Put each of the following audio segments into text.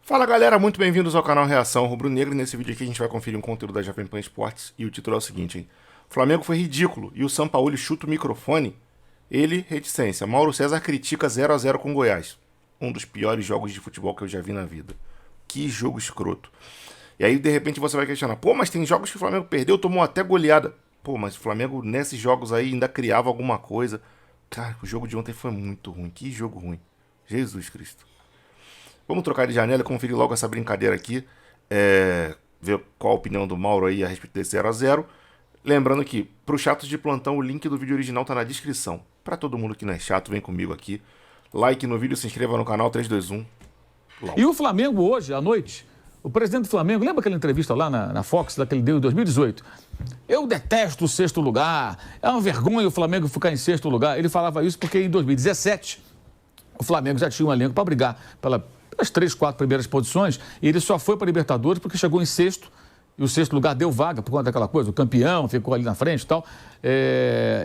Fala galera, muito bem-vindos ao canal Reação Rubro-Negro. Nesse vídeo aqui a gente vai conferir um conteúdo da Jovem Pan Esportes e o título é o seguinte, hein? Flamengo foi ridículo e o Sampaoli chuta o microfone. Ele, reticência. Mauro César critica 0 a 0 com Goiás. Um dos piores jogos de futebol que eu já vi na vida. Que jogo escroto. E aí de repente você vai questionar, pô, mas tem jogos que o Flamengo perdeu, tomou até goleada. Pô, mas o Flamengo nesses jogos aí ainda criava alguma coisa. Cara, o jogo de ontem foi muito ruim. Que jogo ruim. Jesus Cristo. Vamos trocar de janela e conferir logo essa brincadeira aqui. Ver qual a opinião do Mauro aí a respeito desse 0 a 0. Lembrando que, para os chatos de plantão, o link do vídeo original tá na descrição. Para todo mundo que não é chato, vem comigo aqui. Like no vídeo, se inscreva no canal 321. E o Flamengo hoje, à noite, o presidente do Flamengo, lembra aquela entrevista lá na Fox, daquele deu em 2018? Eu detesto o sexto lugar, é uma vergonha o Flamengo ficar em sexto lugar. Ele falava isso porque em 2017 o Flamengo já tinha um elenco para brigar pelas 3, 4 primeiras posições, e ele só foi para a Libertadores porque chegou em sexto, e o sexto lugar deu vaga por conta daquela coisa, o campeão ficou ali na frente e tal,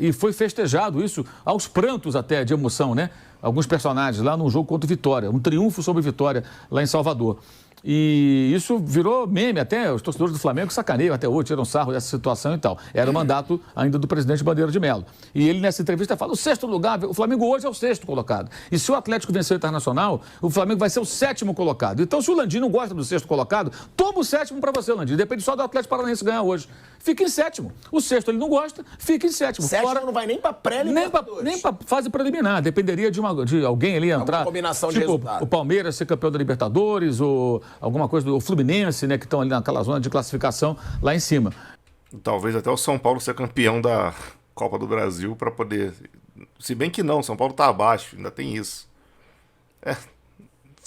e foi festejado isso aos prantos até de emoção, né? Alguns personagens lá num jogo contra o Vitória, um triunfo sobre Vitória lá em Salvador. E isso virou meme, até os torcedores do Flamengo sacaneiam até hoje, tiram sarro dessa situação e tal. Era o mandato ainda do presidente Bandeira de Melo. E ele nessa entrevista fala, o sexto lugar, o Flamengo hoje é o sexto colocado. E se o Atlético vencer o Internacional, o Flamengo vai ser o sétimo colocado. Então se o Landim não gosta do sexto colocado, toma o sétimo para você, Landim. Depende só do Atlético Paranaense ganhar hoje. Fica em sétimo. O sexto ele não gosta, fica em sétimo. Sétimo não vai nem para pré-Libertadores. Nem para fase preliminar. Dependeria de alguém ali entrar. Uma combinação tipo, de resultado. O Palmeiras ser campeão da Libertadores, ou alguma coisa do Fluminense, né, que estão ali naquela zona de classificação lá em cima. Talvez até o São Paulo ser campeão da Copa do Brasil para poder... Se bem que não, São Paulo tá abaixo, ainda tem isso.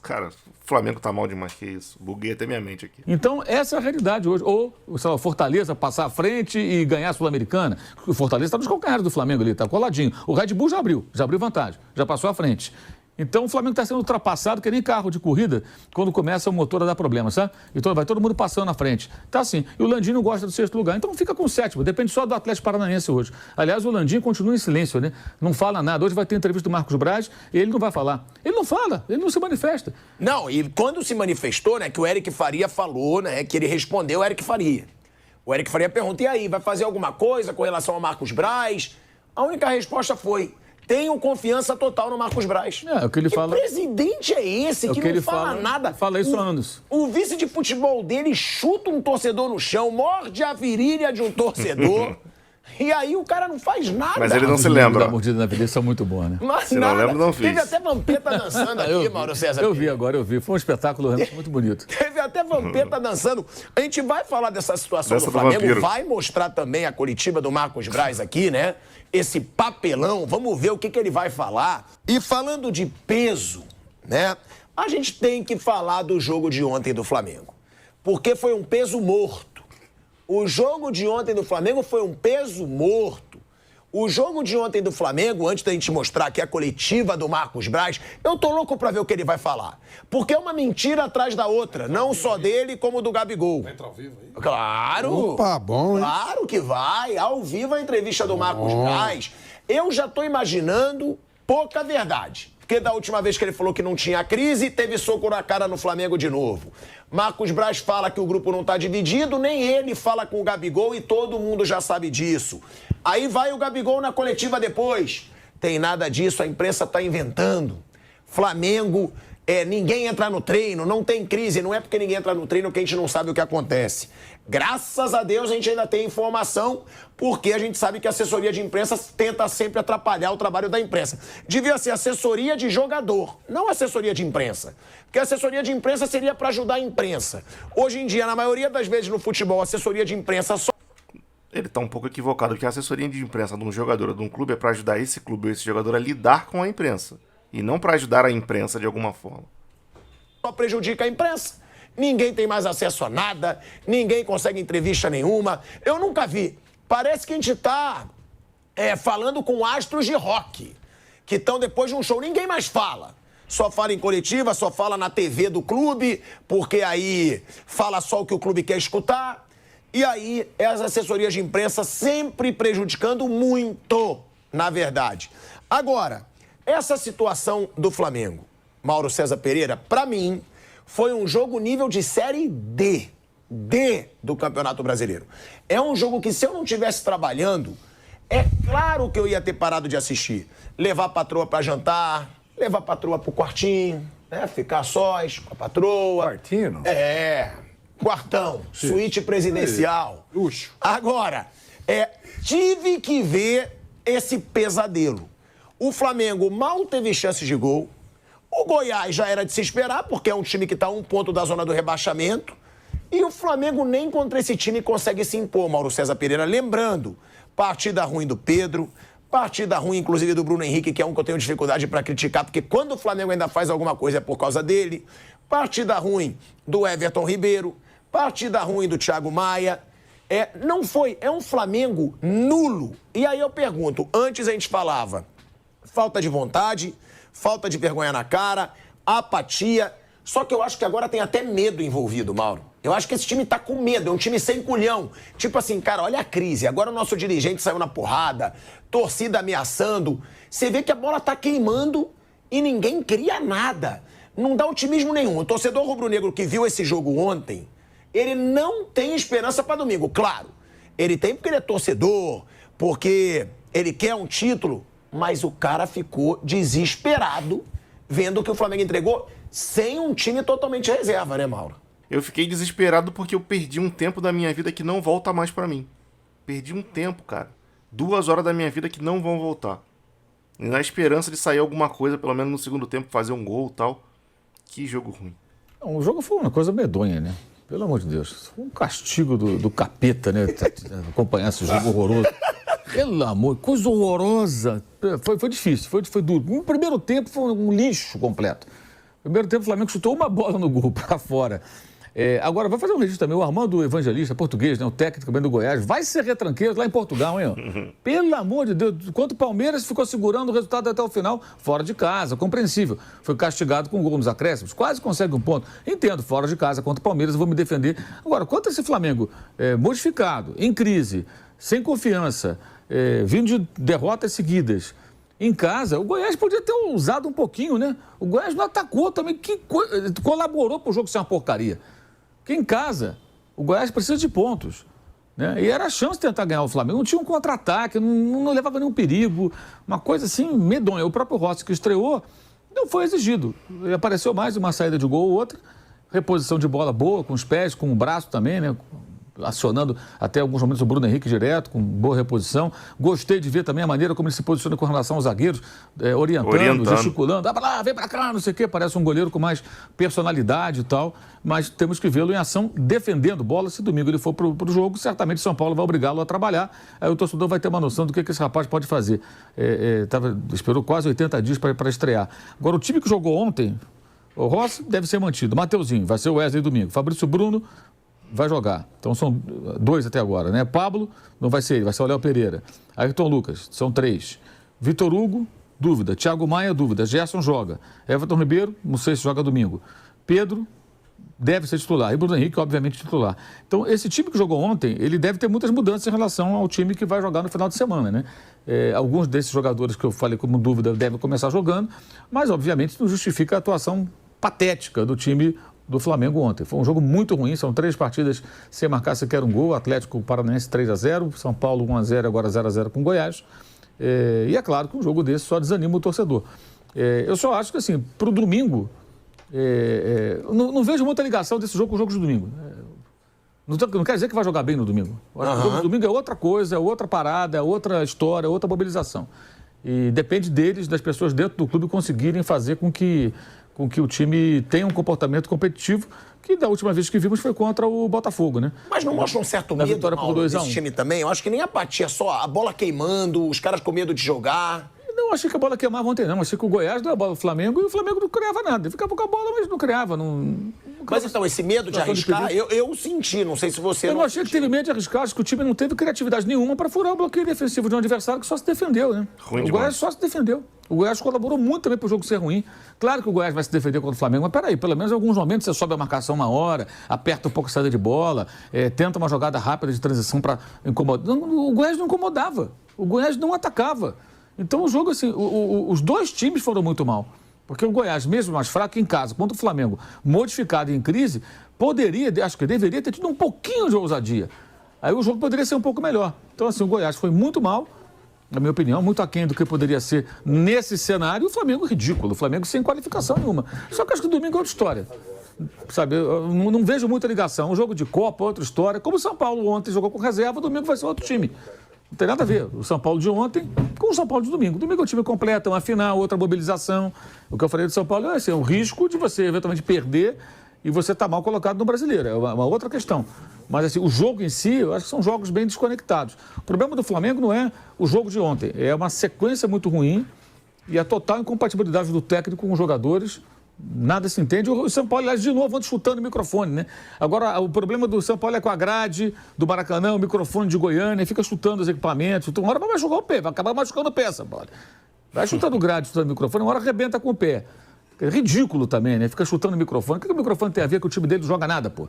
Cara, o Flamengo tá mal demais, que isso. Buguei até minha mente aqui. Então, essa é a realidade hoje. Ou, sei lá, o Fortaleza passar à frente e ganhar a Sul-Americana. O Fortaleza tá nos calcanhares do Flamengo ali, tá coladinho. O Red Bull já abriu vantagem, já passou à frente. Então o Flamengo está sendo ultrapassado que nem carro de corrida quando começa o motor a dar problema, sabe? Então vai todo mundo passando na frente. Tá assim. E o Landim não gosta do sexto lugar. Então fica com o sétimo. Depende só do Atlético Paranaense hoje. Aliás, o Landim continua em silêncio, né? Não fala nada. Hoje vai ter entrevista do Marcos Braz e ele não vai falar. Ele não fala, ele não se manifesta. Não, e quando se manifestou, né, que o Eric Faria falou, né, que ele respondeu o Eric Faria. O Eric Faria perguntou, e aí, vai fazer alguma coisa com relação ao Marcos Braz? A única resposta foi... Tenho confiança total no Marcos Braz. É o que ele fala. Que presidente é esse que não fala nada? Fala isso há anos. O vice de futebol dele chuta um torcedor no chão, morde a virilha de um torcedor. E aí o cara não faz nada. Mas ele não se lembra. Da mordida na virilha são muito bons, né? Mas se não lembra, não fiz. Teve até Vampeta dançando aqui, Mauro César. Eu vi agora, eu vi. Foi um espetáculo realmente muito bonito. Teve até Vampeta dançando. A gente vai falar dessa situação do Flamengo, vampiro. vai mostrar também a coletiva do Marcos Braz aqui, né? Esse papelão, vamos ver o que ele vai falar. E falando de peso, né? A gente tem que falar do jogo de ontem do Flamengo. Porque foi um peso morto. O jogo de ontem do Flamengo foi um peso morto. O jogo de ontem do Flamengo, antes da gente mostrar aqui a coletiva do Marcos Braz, eu tô louco pra ver o que ele vai falar. Porque é uma mentira atrás da outra, não só dele, como do Gabigol. Vai entrar ao vivo aí? Claro! Opa, bom, hein? Claro que vai. Ao vivo a entrevista do Marcos Braz. Eu já tô imaginando pouca verdade. Porque da última vez que ele falou que não tinha crise, teve soco na cara no Flamengo de novo. Marcos Braz fala que o grupo não tá dividido, nem ele fala com o Gabigol e todo mundo já sabe disso. Aí vai o Gabigol na coletiva depois. Tem nada disso, a imprensa tá inventando. Flamengo, ninguém entra no treino, não tem crise. Não é porque ninguém entra no treino que a gente não sabe o que acontece. Graças a Deus a gente ainda tem informação, porque a gente sabe que a assessoria de imprensa tenta sempre atrapalhar o trabalho da imprensa. Devia ser assessoria de jogador, não assessoria de imprensa. Porque a assessoria de imprensa seria para ajudar a imprensa. Hoje em dia, na maioria das vezes no futebol, a assessoria de imprensa só... Ele tá um pouco equivocado, porque a assessoria de imprensa de um jogador ou de um clube é para ajudar esse clube ou esse jogador a lidar com a imprensa. E não para ajudar a imprensa de alguma forma. Só prejudica a imprensa. Ninguém tem mais acesso a nada, ninguém consegue entrevista nenhuma. Eu nunca vi. Parece que a gente tá falando com astros de rock, que estão depois de um show. Ninguém mais fala. Só fala em coletiva, só fala na TV do clube, porque aí fala só o que o clube quer escutar. E aí, as assessorias de imprensa sempre prejudicando muito, na verdade. Agora, essa situação do Flamengo, Mauro César Pereira, para mim, Foi um jogo nível de Série D do Campeonato Brasileiro. É um jogo que, se eu não estivesse trabalhando, é claro que eu ia ter parado de assistir. Levar a patroa pra jantar, levar a patroa pro quartinho, né? Ficar sós com a patroa. Quartinho? Quartão, suíte presidencial. Luxo. Agora, tive que ver esse pesadelo. O Flamengo mal teve chances de gol. O Goiás já era de se esperar, porque é um time que está a 1 ponto da zona do rebaixamento. E o Flamengo nem contra esse time consegue se impor, Mauro César Pereira. Lembrando, partida ruim do Pedro, partida ruim, inclusive, do Bruno Henrique, que é um que eu tenho dificuldade para criticar, porque quando o Flamengo ainda faz alguma coisa é por causa dele. Partida ruim do Everton Ribeiro, partida ruim do Thiago Maia. Não foi, é um Flamengo nulo. E aí eu pergunto, antes a gente falava falta de vontade, falta de vergonha na cara, apatia. Só que eu acho que agora tem até medo envolvido, Mauro. Eu acho que esse time tá com medo, é um time sem culhão. Tipo assim, cara, olha a crise. Agora o nosso dirigente saiu na porrada, torcida ameaçando. Você vê que a bola tá queimando e ninguém cria nada. Não dá otimismo nenhum. O torcedor rubro-negro que viu esse jogo ontem, ele não tem esperança para domingo. Claro, ele tem porque ele é torcedor, porque ele quer um título, mas o cara ficou desesperado vendo que o Flamengo entregou sem um time totalmente reserva, né, Mauro? Eu fiquei desesperado porque eu perdi um tempo da minha vida que não volta mais pra mim. Perdi um tempo, cara. 2 horas da minha vida que não vão voltar. E na esperança de sair alguma coisa, pelo menos no segundo tempo, fazer um gol e tal. Que jogo ruim. O jogo foi uma coisa medonha, né? Pelo amor de Deus. Foi um castigo do capeta, né? Acompanhar esse jogo horroroso. Pelo amor, coisa horrorosa. Foi difícil, foi duro. No primeiro tempo foi um lixo completo. No primeiro tempo o Flamengo chutou uma bola no gol para fora. Agora, vai fazer um registro também. O Armando Evangelista, português, né? O técnico também do Goiás, vai ser retranqueiro lá em Portugal, hein? Pelo amor de Deus. Enquanto o Palmeiras ficou segurando o resultado até o final, fora de casa, compreensível. Foi castigado com um gol nos acréscimos, quase consegue um ponto. Entendo, fora de casa, contra o Palmeiras, eu vou me defender. Agora, quanto a esse Flamengo modificado, em crise, sem confiança, vindo de derrotas seguidas, em casa, o Goiás podia ter usado um pouquinho, né? O Goiás não atacou também, colaborou para o jogo ser uma porcaria. Porque em casa, o Goiás precisa de pontos, né? E era a chance de tentar ganhar o Flamengo. Não tinha um contra-ataque, não levava nenhum perigo, uma coisa assim medonha. O próprio Rossi, que estreou, não foi exigido. Ele apareceu mais uma saída de gol ou outra, reposição de bola boa, com os pés, com o braço também, né? Acionando até alguns momentos o Bruno Henrique direto, com boa reposição. Gostei de ver também a maneira como ele se posiciona com relação aos zagueiros, orientando, gesticulando. Vai pra lá, vem pra cá, não sei o quê. Parece um goleiro com mais personalidade e tal. Mas temos que vê-lo em ação, defendendo bola. Se domingo ele for pro jogo, certamente São Paulo vai obrigá-lo a trabalhar. Aí o torcedor vai ter uma noção do que esse rapaz pode fazer. Esperou quase 80 dias para estrear. Agora, o time que jogou ontem, o Rossi deve ser mantido. Mateuzinho, vai ser o Wesley domingo. Fabrício Bruno vai jogar. Então são 2 até agora, né? Pablo, não vai ser ele, vai ser o Léo Pereira. Ayrton Lucas, são 3. Vitor Hugo, dúvida. Thiago Maia, dúvida. Gerson joga. Everton Ribeiro, não sei se joga domingo. Pedro deve ser titular. E Bruno Henrique, obviamente, titular. Então, esse time que jogou ontem, ele deve ter muitas mudanças em relação ao time que vai jogar no final de semana, né? Alguns desses jogadores que eu falei como dúvida devem começar jogando, mas, obviamente, não justifica a atuação patética do time do Flamengo ontem. Foi um jogo muito ruim, são 3 partidas sem marcar sequer um gol. Atlético Paranaense 3-0, São Paulo 1-0, agora 0-0 com Goiás. E é claro que um jogo desse só desanima o torcedor. Eu só acho que, assim, para o domingo, não vejo muita ligação desse jogo com o jogo de domingo. Não quer dizer que vai jogar bem no domingo. O jogo de domingo é outra coisa, é outra parada, é outra história, é outra mobilização. E depende deles, das pessoas dentro do clube, conseguirem fazer com que o time tenha um comportamento competitivo, que da última vez que vimos foi contra o Botafogo, né? Mas não mostra um certo medo, vitória por 2-1 desse time também? Eu acho que nem a apatia, só a bola queimando, os caras com medo de jogar. Não, achei que a bola queimava ontem, não. Achei que o Goiás deu a bola ao Flamengo e o Flamengo não criava nada. Ele ficava com a bola, mas não criava. Mas então, esse medo de arriscar, eu senti, não sei se você... Eu não achei que teve medo de arriscar, acho que o time não teve criatividade nenhuma para furar o bloqueio defensivo de um adversário que só se defendeu, né? O Goiás só se defendeu. O Goiás colaborou muito também para o jogo ser ruim. Claro que o Goiás vai se defender contra o Flamengo, mas peraí, pelo menos em alguns momentos você sobe a marcação uma hora, aperta um pouco a saída de bola, tenta uma jogada rápida de transição para incomodar. O Goiás não incomodava, o Goiás não atacava. Então o jogo, assim, os 2 times foram muito mal. Porque o Goiás, mesmo mais fraco em casa, contra o Flamengo, modificado em crise, acho que deveria ter tido um pouquinho de ousadia. Aí o jogo poderia ser um pouco melhor. Então, assim, o Goiás foi muito mal, na minha opinião, muito aquém do que poderia ser nesse cenário. E o Flamengo ridículo, o Flamengo sem qualificação nenhuma. Só que acho que domingo é outra história. Sabe, eu não vejo muita ligação. Um jogo de Copa, outra história. Como o São Paulo ontem jogou com reserva, domingo vai ser outro time. Não tem nada a ver. O São Paulo de ontem com o São Paulo de domingo. Domingo é um time completo, uma final, outra mobilização. O que eu falei do São Paulo é assim, o risco de você eventualmente perder e você estar mal colocado no Brasileiro. É uma outra questão. Mas assim, o jogo em si, eu acho que são jogos bem desconectados. O problema do Flamengo não é o jogo de ontem. É uma sequência muito ruim e a total incompatibilidade do técnico com os jogadores. Nada se entende. O São Paulo, aliás, de novo, anda chutando o microfone, né? Agora, o problema do São Paulo é com a grade do Maracanã, o microfone de Goiânia, fica chutando os equipamentos. Então, uma hora vai machucar o pé, vai acabar machucando o pé, São Paulo. Vai chutando grade, chutando o microfone, uma hora arrebenta com o pé. É ridículo também, né? Fica chutando o microfone. O que o microfone tem a ver com o time dele não joga nada, pô?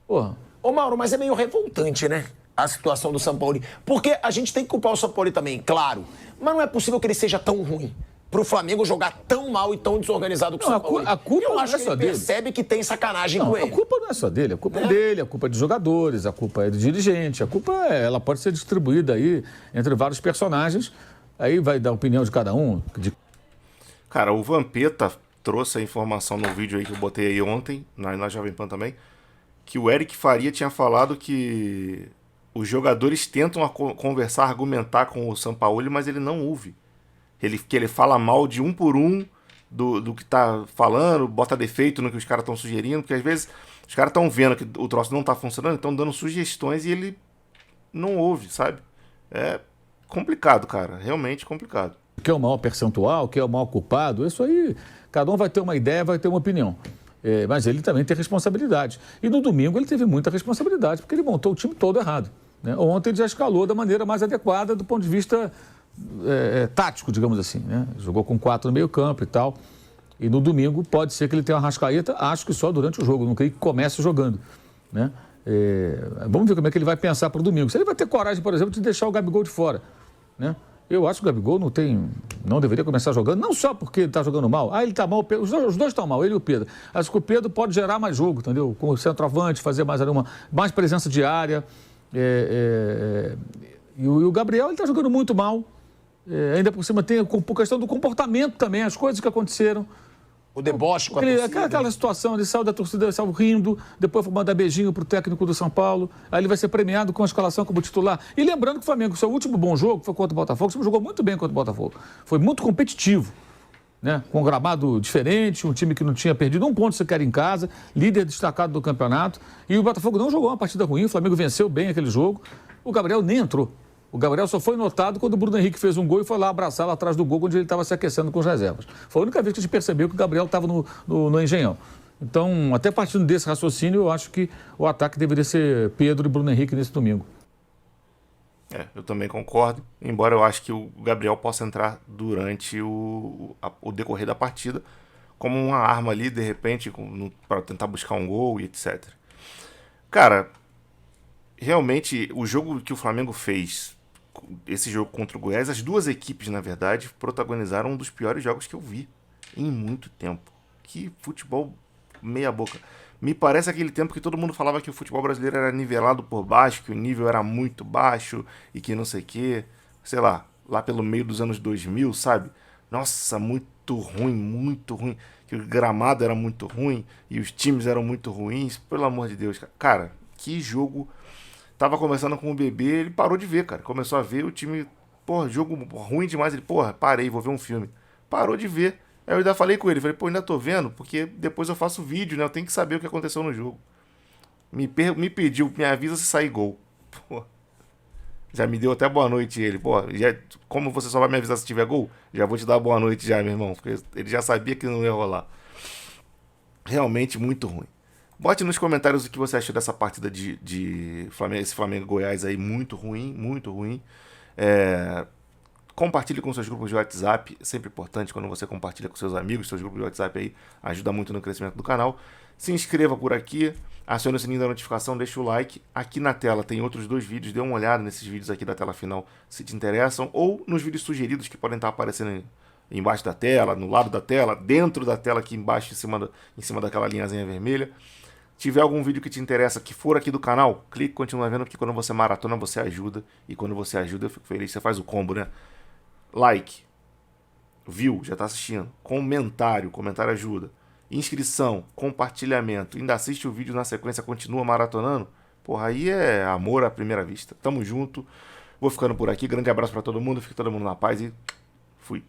Porra. Ô, Mauro, mas é meio revoltante, né? A situação do São Paulo. Porque a gente tem que culpar o São Paulo também, claro. Mas não é possível que ele seja tão ruim. Pro Flamengo jogar tão mal e tão desorganizado com o São Paulo. A culpa eu não acho é que só ele dele. percebe que tem sacanagem com ele. A culpa não é só dele, a culpa é dele, a culpa é dos jogadores, a culpa é do dirigente, a culpa ela pode ser distribuída aí entre vários personagens, aí vai dar a opinião de cada um. Cara, o Vampeta trouxe a informação no vídeo aí que eu botei aí ontem, na Jovem Pan também, que o Eric Faria tinha falado que os jogadores tentam conversar, argumentar com o Sampaoli, mas ele não ouve. Que ele fala mal de um por um do que tá falando, bota defeito no que os caras estão sugerindo, porque às vezes os caras estão vendo que o troço não tá funcionando, estão dando sugestões e ele não ouve, sabe? É complicado, cara, realmente complicado. Que é o maior percentual, que é o maior culpado, isso aí, cada um vai ter uma ideia, vai ter uma opinião. Mas ele também tem responsabilidade. E no domingo ele teve muita responsabilidade, porque ele montou o time todo errado, né? Ontem ele já escalou da maneira mais adequada do ponto de vista tático, digamos assim, né? Jogou com 4 no meio campo e tal. E no domingo pode ser que ele tenha uma Arrascaeta, acho que só durante o jogo, não creio que comece jogando, né? Vamos ver como é que ele vai pensar para o domingo. Se ele vai ter coragem, por exemplo, de deixar o Gabigol de fora, né? Eu acho que o Gabigol não deveria começar jogando, não só porque ele está jogando mal. Ele está mal, os dois estão mal, ele e o Pedro. Acho que o Pedro pode gerar mais jogo, entendeu? Com o centroavante, fazer mais presença de área. E o Gabriel, ele está jogando muito mal. Ainda por cima tem a questão do comportamento também, as coisas que aconteceram. O deboche com a torcida. Aquela situação, ele saiu da torcida, ele saiu rindo, depois foi mandar beijinho pro técnico do São Paulo, aí ele vai ser premiado com a escalação como titular. E lembrando que o Flamengo, seu último bom jogo foi contra o Botafogo, o jogou muito bem contra o Botafogo. Foi muito competitivo, né? Com um gramado diferente, um time que não tinha perdido um ponto sequer em casa, líder destacado do campeonato. E o Botafogo não jogou uma partida ruim, o Flamengo venceu bem aquele jogo. O Gabriel nem entrou. O Gabriel só foi notado quando o Bruno Henrique fez um gol e foi lá abraçá-lo atrás do gol, onde ele estava se aquecendo com as reservas. Foi a única vez que a gente percebeu que o Gabriel estava no Engenhão. Então, até partindo desse raciocínio, eu acho que o ataque deveria ser Pedro e Bruno Henrique nesse domingo. Eu também concordo, embora eu acho que o Gabriel possa entrar durante o decorrer da partida como uma arma ali, de repente, para tentar buscar um gol e etc. Cara, realmente, o jogo que o Flamengo fez, esse jogo contra o Goiás, as duas equipes, na verdade, protagonizaram um dos piores jogos que eu vi em muito tempo. Que futebol meia boca. Me parece aquele tempo que todo mundo falava que o futebol brasileiro era nivelado por baixo, que o nível era muito baixo e que não sei o quê. Sei lá pelo meio dos anos 2000, sabe? Nossa, muito ruim. Que o gramado era muito ruim e os times eram muito ruins. Pelo amor de Deus, cara, que jogo. Tava conversando com o bebê, ele parou de ver, cara. Começou a ver o time, jogo ruim demais. Ele, parei, vou ver um filme. Parou de ver. Aí eu ainda falei com ele, falei, ainda tô vendo, porque depois eu faço vídeo, né? Eu tenho que saber o que aconteceu no jogo. Me pediu, me avisa se sair gol. Já me deu até boa noite ele. Como você só vai me avisar se tiver gol? Já vou te dar boa noite já, meu irmão. Porque ele já sabia que não ia rolar. Realmente muito ruim. Bote nos comentários o que você achou dessa partida de Flamengo, esse Flamengo-Goiás aí, muito ruim. Compartilhe com seus grupos de WhatsApp, é sempre importante quando você compartilha com seus amigos, seus grupos de WhatsApp aí, ajuda muito no crescimento do canal. Se inscreva por aqui, acione o sininho da notificação, deixa o like. Aqui na tela tem outros 2 vídeos, dê uma olhada nesses vídeos aqui da tela final se te interessam, ou nos vídeos sugeridos que podem estar aparecendo embaixo da tela, no lado da tela, dentro da tela aqui embaixo, em cima daquela linhazinha vermelha. Tiver algum vídeo que te interessa, que for aqui do canal, clique e continua vendo, porque quando você maratona, você ajuda. E quando você ajuda, eu fico feliz. Você faz o combo, né? Like. Viu, já tá assistindo. Comentário ajuda. Inscrição, compartilhamento. Ainda assiste o vídeo na sequência, continua maratonando. Porra, aí é amor à primeira vista. Tamo junto. Vou ficando por aqui. Grande abraço pra todo mundo. Fique todo mundo na paz e fui.